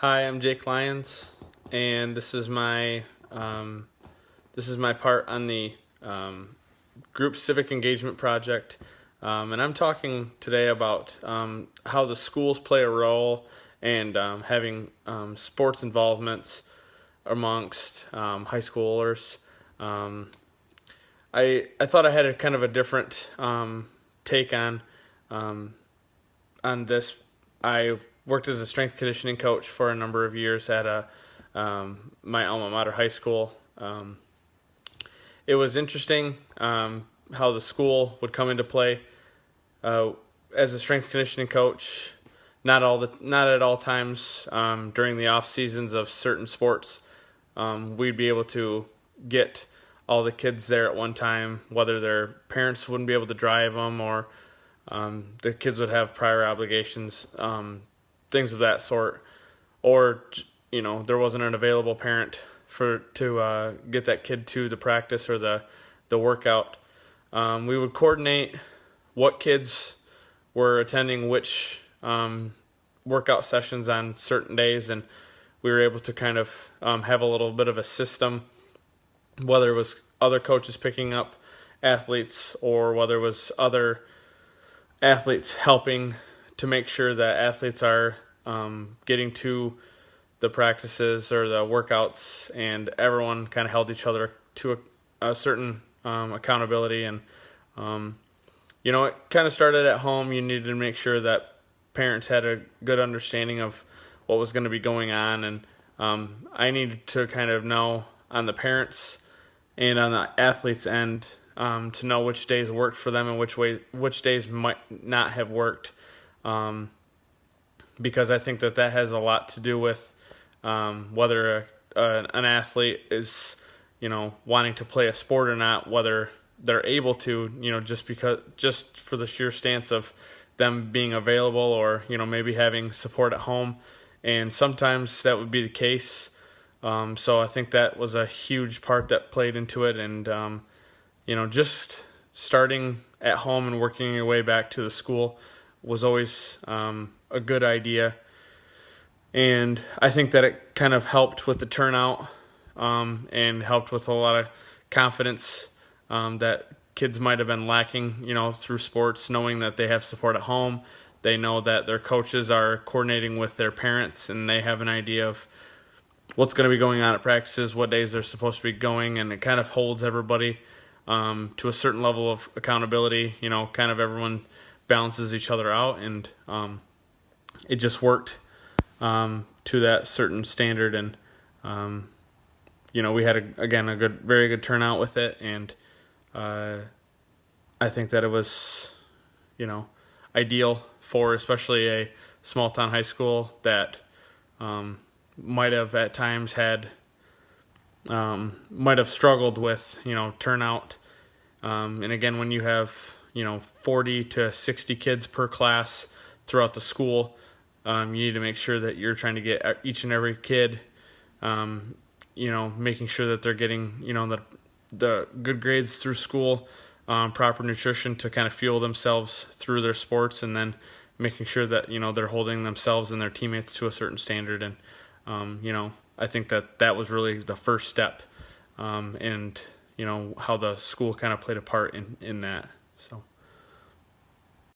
Hi, I'm Jake Lyons, and this is my part on the group civic engagement project, and I'm talking today about how the schools play a role and having sports involvements amongst high schoolers. I thought I had a kind of a different take um, on this. I worked as a strength conditioning coach for a number of years at my alma mater high school. It was interesting how the school would come into play as a strength conditioning coach. Not at all times during the off seasons of certain sports, we'd be able to get all the kids there at one time, whether their parents wouldn't be able to drive them or the kids would have prior obligations, things of that sort, or there wasn't an available parent to get that kid to the practice or the workout. We would coordinate what kids were attending which workout sessions on certain days, and we were able to kind of have a little bit of a system, whether it was other coaches picking up athletes or whether it was other athletes helping to make sure that athletes are getting to the practices or the workouts, and everyone kind of held each other to a certain accountability. And it kind of started at home. You needed to make sure that parents had a good understanding of what was going to be going on, and I needed to kind of know on the parents and on the athletes' end to know which days worked for them and which days might not have worked, because I think that has a lot to do with whether an athlete is wanting to play a sport or not, whether they're able to, just for the sheer stance of them being available, or maybe having support at home, and sometimes that would be the case. So I think that was a huge part that played into it, and just starting at home and working your way back to the school was always a good idea. And I think that it kind of helped with the turnout and helped with a lot of confidence that kids might have been lacking, through sports, knowing that they have support at home. They know that their coaches are coordinating with their parents, and they have an idea of what's going to be going on at practices, what days they're supposed to be going, and it kind of holds everybody to a certain level of accountability. Kind of everyone balances each other out, and it just worked to that certain standard. And we had a very good turnout with it, and I think that it was ideal for especially a small town high school that might have at times might have struggled with turnout, and again, when you have 40 to 60 kids per class throughout the school, you need to make sure that you're trying to get each and every kid, making sure that they're getting the good grades through school, proper nutrition to kind of fuel themselves through their sports, and then making sure that they're holding themselves and their teammates to a certain standard. And I think that was really the first step, and how the school kind of played a part in that. So.